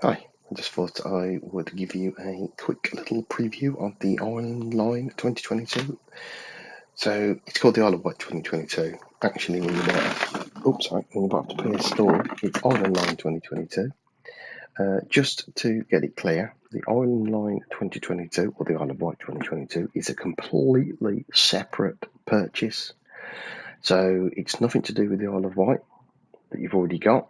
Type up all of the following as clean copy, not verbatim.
Hi, I just thought I would give you a quick little preview of the Island Line 2022. So it's called the Isle of Wight 2022. Actually, when you buy up the PS Store, it's Island Line 2022. Just to get it clear, the Island Line 2022 or the Isle of Wight 2022 is a completely separate purchase. So it's nothing to do with the Isle of Wight that you've already got,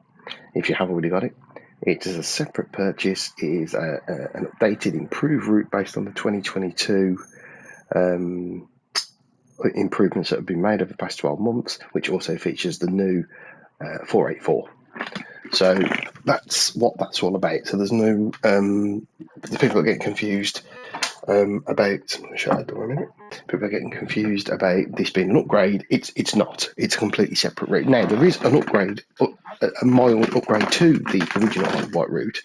if you have already got it. It is a separate purchase. It is an updated, improved route based on the 2022 improvements that have been made over the past 12 months, which also features the new 484. So that's what that's all about. So there's no the people are getting confused about. Shut that door a minute. People are getting confused about this being an upgrade. It's not. It's a completely separate route. Now there is an upgrade, a mild upgrade to the original white route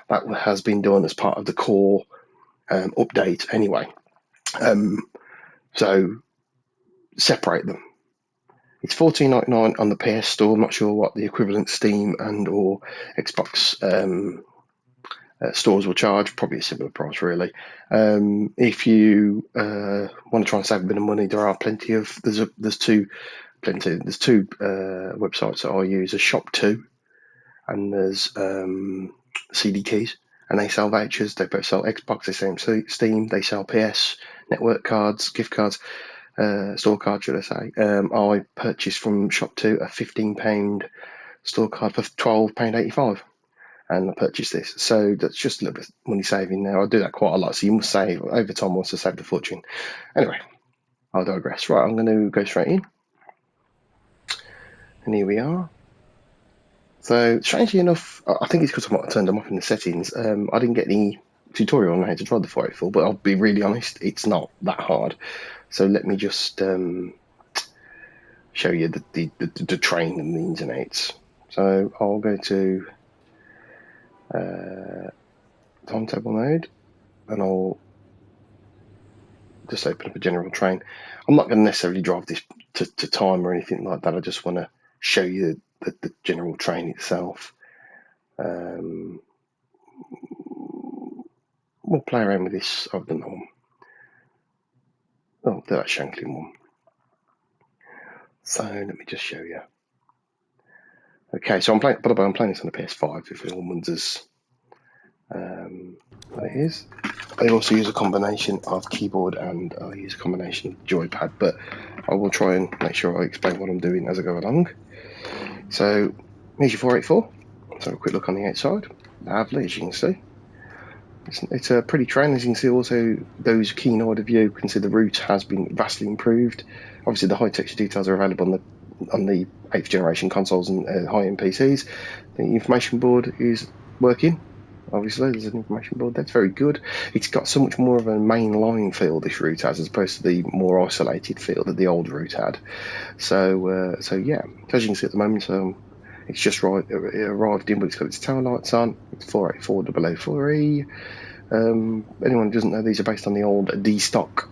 that has been done as part of the core update anyway. So separate them. It's $14.99 on the PS Store. I'm not sure what the equivalent Steam and or Xbox stores will charge. Probably a similar price, really. If you want to try and save a bit of money, there are plenty of there's two websites that I use. There's Shop2 and there's CD Keys, and they sell vouchers. They both sell Xbox, they sell Steam, they sell PS network cards, gift cards, store cards, should I say. I purchased from Shop2 a £15 store card for £12.85, and I purchased this. So that's just a little bit of money saving there. I do that quite a lot, so you must save over time. Once I saved a fortune. Anyway, I'll digress. Right, I'm going to go straight in, and here we are. So strangely enough, I think it's because I turned them off in the settings. I didn't get any tutorial on how to drive the 484, but I'll be really honest, it's not that hard. So let me just show you the train and the ins and outs. So I'll go to timetable mode, and I'll just open up a general train. I'm not going to necessarily drive this to time or anything like that. I just want to show you the general train itself. We'll play around with this. I've done that one. Oh, that's Shanklin one. So let me just show you. Okay, so I'm playing this on the PS5. If anyone wonders what it is, I also use a combination of keyboard and I use a combination of joypad. But I will try and make sure I explain what I'm doing as I go along. So here's your 484. Let's have a quick look on the outside. Lovely, as you can see. It's a pretty train, as you can see. Also, those keen-eyed of you can see the route has been vastly improved. Obviously, the high texture details are available on the 8th generation consoles and high-end PCs. The information board is working. Obviously, there's an information board. That's very good. It's got so much more of a mainline feel, this route has, as opposed to the more isolated feel that the old route had. So yeah, as you can see at the moment, it's just right. It arrived in, but it's got its tail lights on. It's 484003. Anyone who doesn't know, these are based on the old D-stock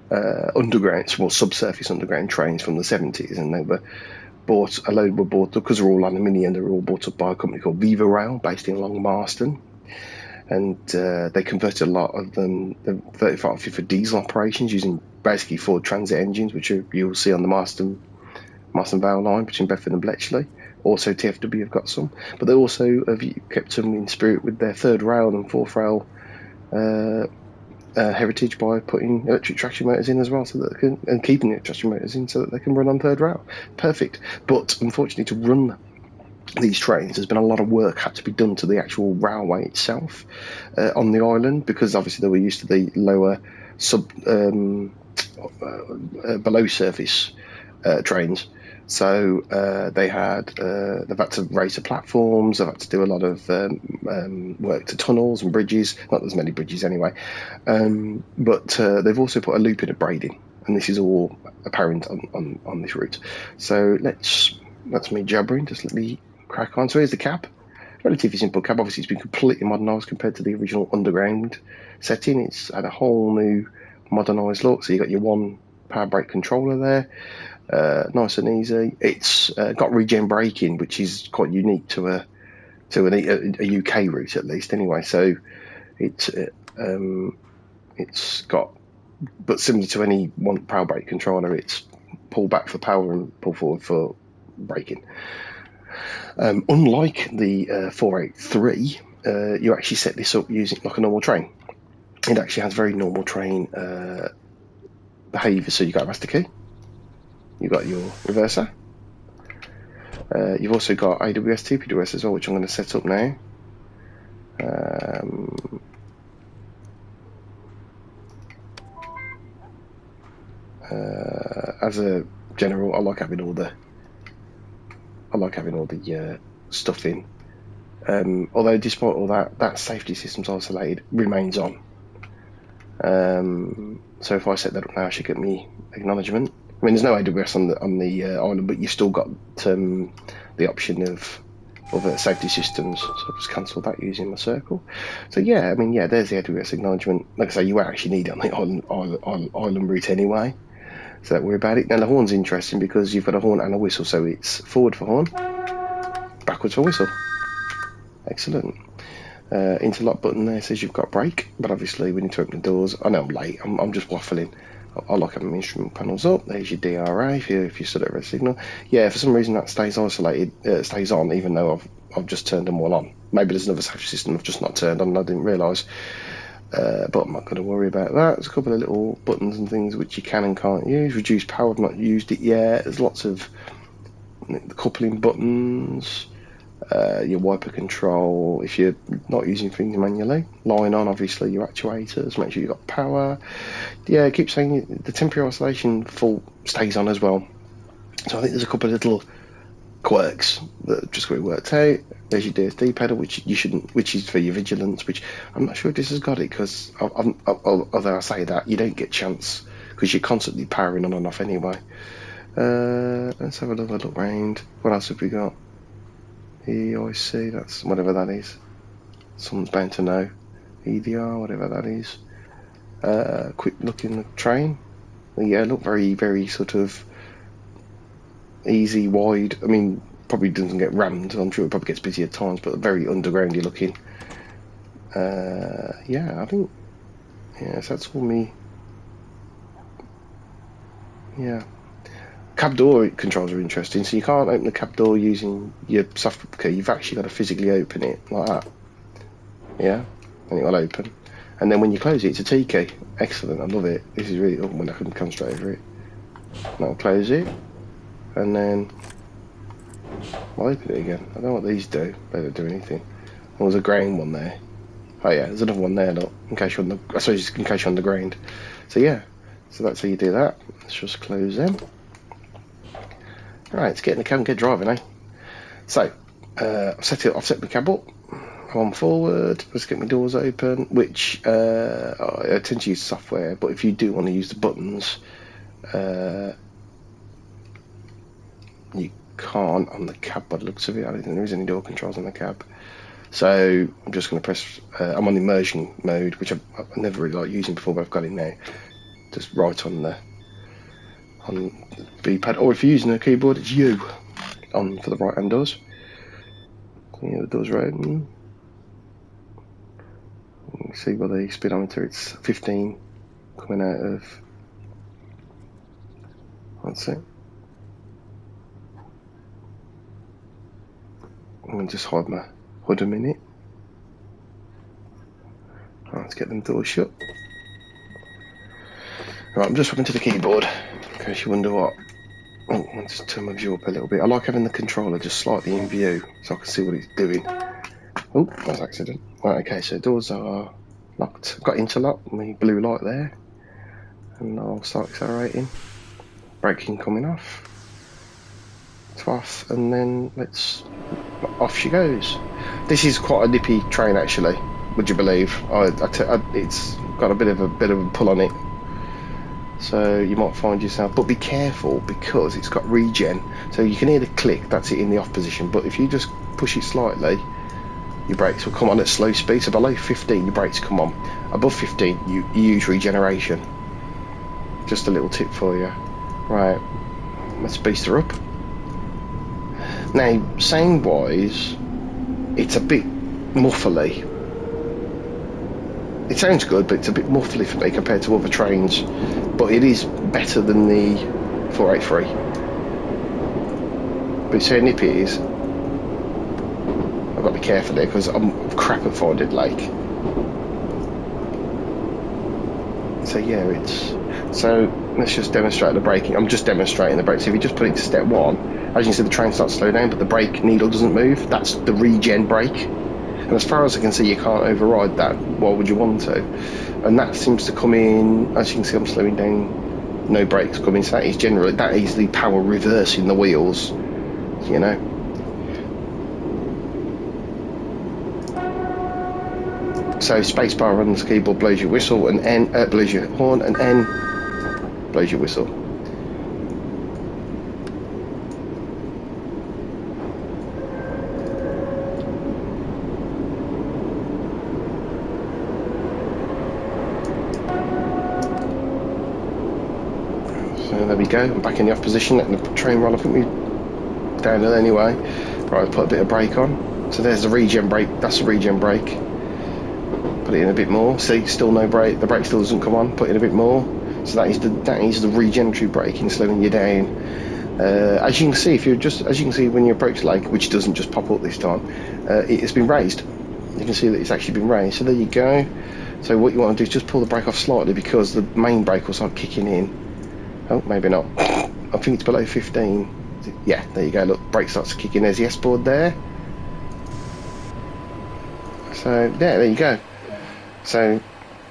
underground, well, subsurface underground trains from the 70s, and they were bought. A load were bought up because they're all aluminium. They were all bought up by a company called Viva Rail, based in Long Marston, and they converted a lot of them, the 3550, for diesel operations using basically Ford Transit engines, which you'll see on the Marston Vale line between Bedford and Bletchley. Also, TFW have got some, but they also have kept them in spirit with their third rail and fourth rail heritage by putting electric traction motors in as well, so that they can, and keeping the traction motors in so that they can run on third rail. Perfect. But unfortunately, to run these trains, there's been a lot of work had to be done to the actual railway itself on the island, because obviously they were used to the lower below surface trains. So they've had to raise the platforms. They've had to do a lot of work to tunnels and bridges. Not as many bridges anyway, but they've also put a loop in at Brading, and this is all apparent on this route. So that's me jabbering. Just let me crack on. So here's the cab. Relatively simple cab. Obviously, it's been completely modernised compared to the original underground setting. It's had a whole new modernised look. So you got your one power brake controller there. Nice and easy. It's got regen braking, which is quite unique to to a UK route at least anyway. So it's got, but similar to any one power brake controller, it's pull back for power and pull forward for braking. Unlike the 483, you actually set this up using like a normal train. It actually has very normal train behaviour. So you've got a master key, you've got your reverser, you've also got AWS TPWS as well, which I'm going to set up now. As a general, I like having all the stuff in. Although despite all that, that safety system's isolated remains on. So if I set that up now, I should get me acknowledgement. I mean, there's no AWS on the island, but you've still got the option of other safety systems. So I'll just cancel that using my circle. So yeah, I mean, yeah, there's the AWS acknowledgement. Like I say, you actually need it on the island route anyway. So don't worry about it. Now the horn's interesting because you've got a horn and a whistle. So it's forward for horn, backwards for whistle. Excellent. Interlock button there says you've got brake, but obviously we need to open the doors. I know I'm late. I'm just waffling. I like having my instrument panels up. There's your DRA if you stood at a red signal. Yeah, for some reason that stays isolated, stays on, even though I've just turned them all on. Maybe there's another safety system I've just not turned on and I didn't realise. But I'm not going to worry about that. There's a couple of little buttons and things which you can and can't use. Reduce power, I've not used it yet. There's lots of coupling buttons. Your wiper control if you're not using things manually. Line on, obviously, your actuators. Make sure you've got power. Yeah, I keep saying the temporary isolation full stays on as well. So I think there's a couple of little quirks that have just got to be worked out. There's your DSD pedal, which you shouldn't, which is for your vigilance. Which I'm not sure if this has got it because although I say that, you don't get chance because you're constantly powering on and off anyway. Let's have another look round. What else have we got? EIC, that's whatever that is. Someone's bound to know. EDR, whatever that is. Quick look in the train. Yeah, look very, very sort of easy, wide. I mean, probably doesn't get rammed. I'm sure it probably gets busy at times, but very undergroundy looking. Yeah, I think. Yeah, so that's all me. Yeah. Cab door controls are interesting. So you can't open the cab door using your soft key. You've actually got to physically open it like that. Yeah, and it will open. And then when you close it, it's a T key. Excellent, I love it. This is really, when I can concentrate over it. And I'll close it, and then I'll open it again. I don't know what these do. They don't do anything. There was a grain one there. Oh yeah, there's another one there, look, in case you're on the, I suppose in case you're on the ground. So yeah, so that's how you do that. Let's just close them. Right, let's get in the cab and get driving, eh? So, I've set my cab up. I'm on forward. Let's get my doors open, which I tend to use software, but if you do want to use the buttons, you can't on the cab by the looks of it. I don't think there is any door controls on the cab. So I'm just going to press, I'm on immersion mode, which I've never really liked using before, but I've got it now. Just right on the B-pad, or if you're using a keyboard, it's U on for the right hand doors. Yeah, the doors are open. You can see by the speedometer it's 15 coming out of. That's it. I'm going to just hide my hood a minute. Right, let's get them doors shut. Right, I'm just hopping to the keyboard in case you wonder what. Oh, let's turn my view up a little bit. I like having the controller just slightly in view so I can see what it's doing. Oh, that was an accident. Right, okay, so doors are locked. I've got interlock, my blue light there. And I'll start accelerating. Braking coming off. Off, and then off she goes. This is quite a nippy train actually, would you believe? It's got a bit of a pull on it. So you might find yourself, but be careful because it's got regen. So you can hear the click, that's it in the off position. But if you just push it slightly, your brakes will come on at slow speed. So below 15, your brakes come on. Above 15, you use regeneration. Just a little tip for you. Right, let's boost her up. Now, sound wise, it's a bit muffly. It sounds good, but it's a bit muffly for me compared to other trains. But it is better than the 483. But see how nippy it is. I've got to be careful here because I'm crap at finding lake. So yeah, it's... So let's just demonstrate the braking. I'm just demonstrating the brakes. If you just put it to step 1, as you can see, the train starts to slow down, but the brake needle doesn't move. That's the regen brake. And as far as I can see, you can't override that. Why would you want to? And that seems to come in, as you can see, I'm slowing down, no brakes coming, so that is generally, that is the power reversing the wheels, you know. So spacebar on the keyboard blows your whistle, and N blows your horn, and N blows your whistle. So there we go, I'm back in the off position, letting the train roll up at me downhill anyway. Right, I'll put a bit of brake on. So there's the regen brake, that's the regen brake. Put it in a bit more. See, still no brake, the brake still doesn't come on, put in a bit more. So that is the regenerative braking, slowing you down. As you can see, as you can see when you approach the lake, which doesn't just pop up this time, it has been raised. You can see that it's actually been raised. So there you go. So what you want to do is just pull the brake off slightly because the main brake will start kicking in. Oh, maybe not. I think it's below 15. Yeah, there you go. Look, brake starts to kick in. There's the S-board there. So yeah, there you go. So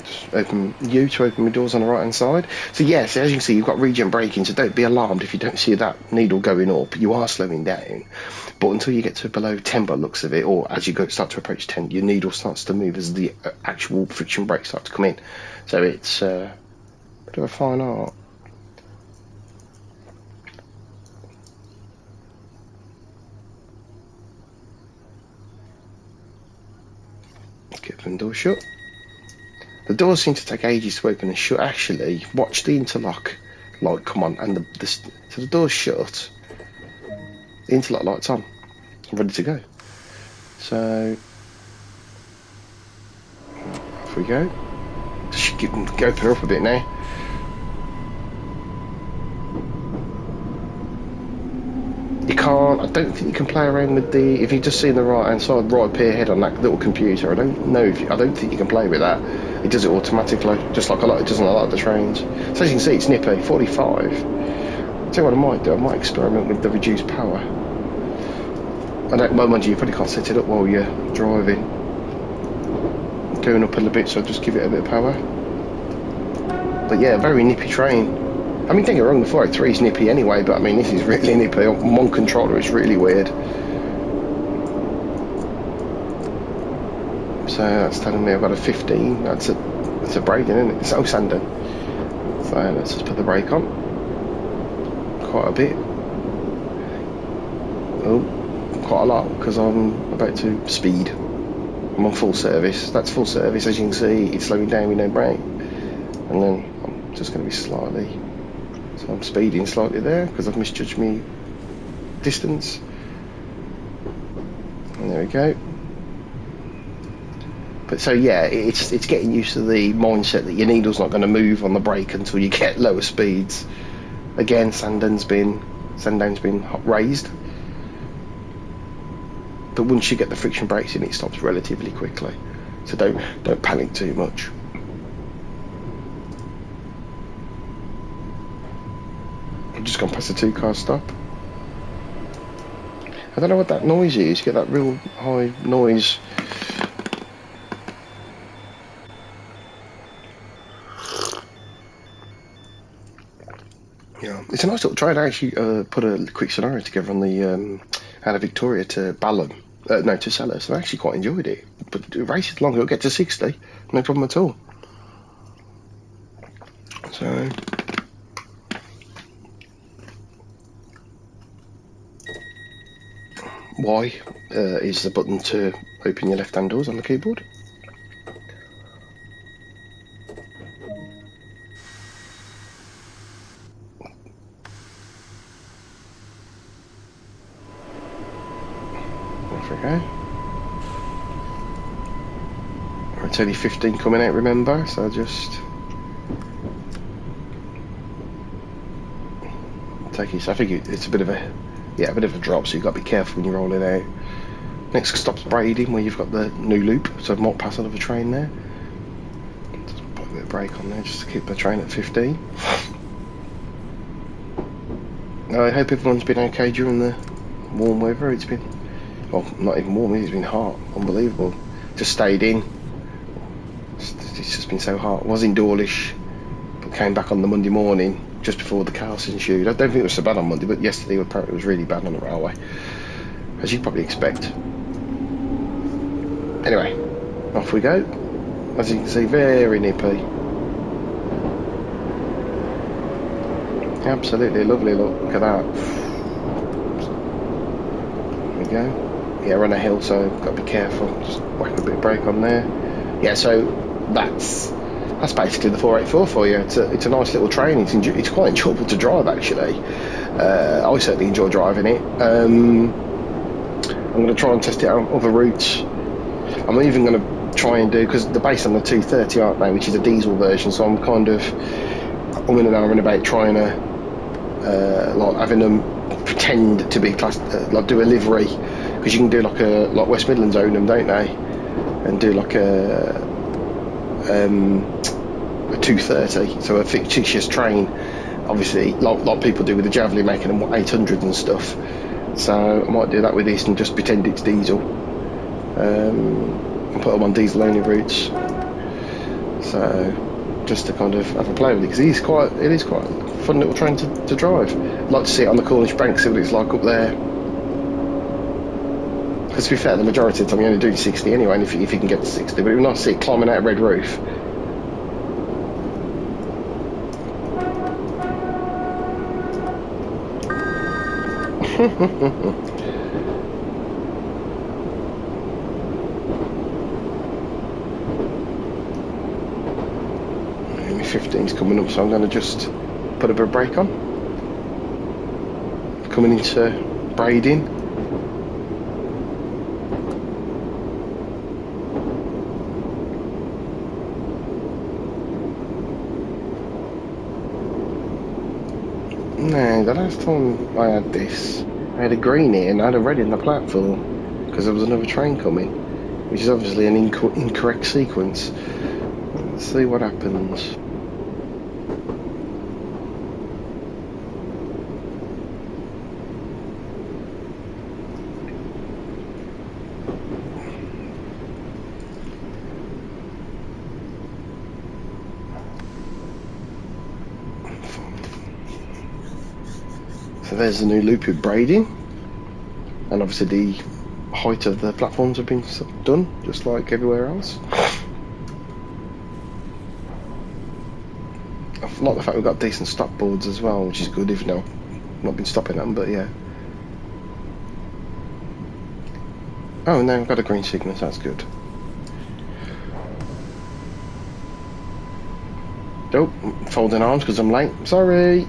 just open U to open the doors on the right hand side. So yes, as you can see, you've got regen braking, so don't be alarmed if you don't see that needle going up. You are slowing down, but until you get to below 10 by the looks of it, or as you start to approach 10, your needle starts to move as the actual friction brakes start to come in. So it's a bit of a fine art. Let's get the door shut. The doors seem to take ages to open and shut. Actually, watch the interlock light come on, and so the door's shut. The interlock light's on. I'm ready to go. So off we go. Just go her up a bit now. You can't. I don't think you can play around with the. If you just see the right hand side, right up here head on that little computer, I don't know if I don't think you can play with that. It does it automatically, just like it does on a lot of the trains. So as you can see, it's nippy. 45. I'll tell you what I might do. I might experiment with the reduced power. I don't. Well, mind you probably can't set it up while you're driving. Going up a little bit, so I'll just give it a bit of power. But yeah, very nippy train. I mean, don't get me wrong, the 483 is nippy anyway, but I mean, this is really nippy. On one controller, it's really weird. So that's telling me I've got a 15. That's a braking, isn't it? It's sanding. So let's just put the brake on. Quite a bit. Oh, quite a lot, because I'm about to speed. I'm on full service. That's full service. As you can see, it's slowing down with no brake. And then I'm just going to be slightly... So I'm speeding slightly there because I've misjudged my distance. And there we go. But so yeah, it's getting used to the mindset that your needle's not going to move on the brake until you get lower speeds. Again, sandown's been raised. But once you get the friction brakes in, it stops relatively quickly. So don't panic too much. I've just gone past the 2-car stop. I don't know what that noise is. You get that real high noise. Yeah, it's a nice little try. I actually put a quick scenario together on the out of Victoria to Balham. No, to Sellers. I actually quite enjoyed it. But the race is long. It'll get to 60. No problem at all. So... Y is the button to open your left-hand doors on the keyboard. Off we go. It's only 15 coming out, remember, so just take it. I think it's a bit of a drop, so you've got to be careful when you're rolling out. Next stop's braiding, where you've got the new loop, so I might pass another train there. Just put a bit of brake on there just to keep the train at 15. I hope everyone's been okay during the warm weather. It's been, well, not even warm, it's been hot, unbelievable. Just stayed in. It's just been so hot. I was in Dawlish, but came back on the Monday morning just before the chaos ensued. I don't think it was so bad on Monday, but yesterday apparently it was really bad on the railway, as you'd probably expect. Anyway, off we go. As you can see, very nippy. Absolutely lovely look at that. There we go. Yeah, we're on a hill, so got to be careful. Just whack a bit of brake on there. Yeah, so that's basically the 484 for you. It's a nice little train. It's quite enjoyable to drive, actually. I certainly enjoy driving it. I'm going to try and test it out on other routes. I'm even going to try and do, because they're based on the 230, aren't they, which is a diesel version, so I'm kind of in an hour and about trying to like having them pretend to be class, like do a livery, because you can do like West Midlands own them, don't they, and do like a 230, so a fictitious train, obviously like people do with the Javelin, making them 800 and stuff. So I might do that with this and just pretend it's diesel, and put them on diesel only routes, so just to kind of have a play with it, because it is quite a fun little train to drive. I'd like to see it on the Cornish bank, see what it's like up there, because to be fair, the majority of the time you only do 60 anyway, and if you can get to 60, but it would be nice to see it climbing out of Red Roof. My 15's coming up, so I'm going to just put a bit of brake on. Coming into braiding. No, the last time I had this, I had a green here and I had a red in the platform, because there was another train coming, which is obviously an incorrect sequence. Let's see what happens. So there's the new loop with braiding, and obviously the height of the platforms have been done, just like everywhere else. I like the fact we've got decent stop boards as well, which is good, even though I've not been stopping them, but yeah. Oh no, I've got a green signal, that's good. Oh, folding arms because I'm late, sorry.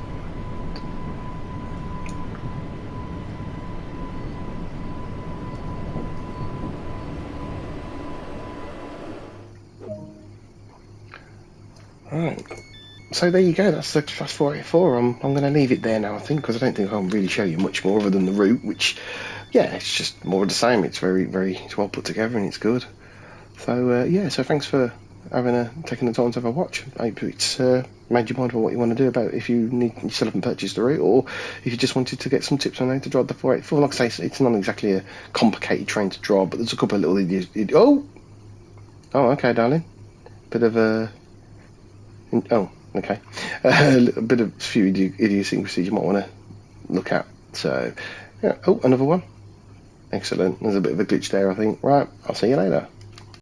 Right, so there you go, that's 484. I'm going to leave it there now, I think, because I don't think I can really show you much more other than the route, which, yeah, it's just more of the same. It's it's well put together and it's good. So yeah, so thanks for taking the time to have a watch. I hope it's made you mind about what you want to do about if you still haven't purchased the route, or if you just wanted to get some tips on how to drive the 484. Like I say, it's not exactly a complicated train to drive, but there's a couple of little oh, okay, darling. Bit of a okay. A bit of few idiosyncrasies you might want to look at. So, yeah. Oh, another one. Excellent. There's a bit of a glitch there, I think. Right, I'll see you later.